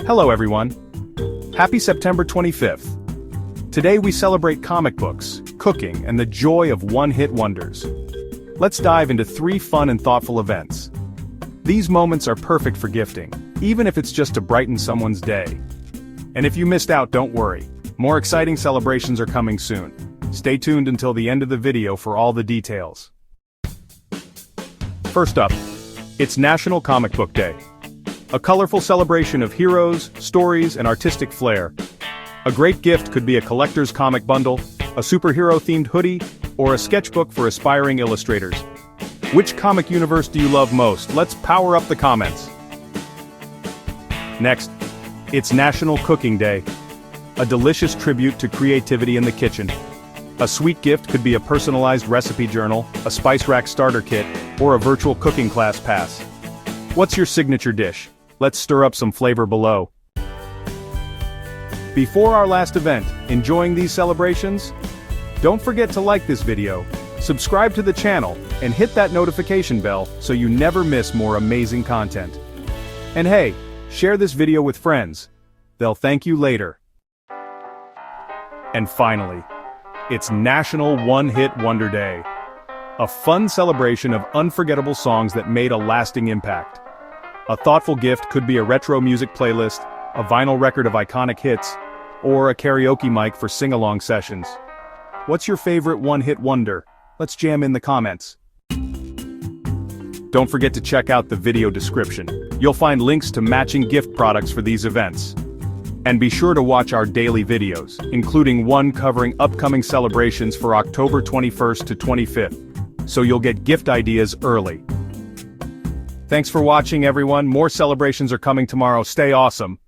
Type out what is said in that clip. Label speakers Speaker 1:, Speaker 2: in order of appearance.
Speaker 1: Hello everyone. Happy September 25th. Today we celebrate comic books, cooking, and the joy of one-hit wonders. Let's dive into 3 fun and thoughtful events. These moments are perfect for gifting, even if it's just to brighten someone's day. And if you missed out, don't worry. More exciting celebrations are coming soon. Stay tuned until the end of the video for all the details. First up, it's National Comic Book Day. A colorful celebration of heroes, stories, and artistic flair. A great gift could be a collector's comic bundle, a superhero-themed hoodie, or a sketchbook for aspiring illustrators. Which comic universe do you love most? Let's power up the comments. Next, it's National Cooking Day. A delicious tribute to creativity in the kitchen. A sweet gift could be a personalized recipe journal, a spice rack starter kit, or a virtual cooking class pass. What's your signature dish? Let's stir up some flavor below. Before our last event, enjoying these celebrations? Don't forget to like this video, subscribe to the channel, and hit that notification bell so you never miss more amazing content. And hey, share this video with friends. They'll thank you later. And finally, it's National One-Hit Wonder Day. A fun celebration of unforgettable songs that made a lasting impact. A thoughtful gift could be a retro music playlist, a vinyl record of iconic hits, or a karaoke mic for sing-along sessions. What's your favorite one-hit wonder? Let's jam in the comments. Don't forget to check out the video description. You'll find links to matching gift products for these events. And be sure to watch our daily videos, including one covering upcoming celebrations for October 21st to 25th, so you'll get gift ideas early. Thanks for watching, everyone. More celebrations are coming tomorrow. Stay awesome.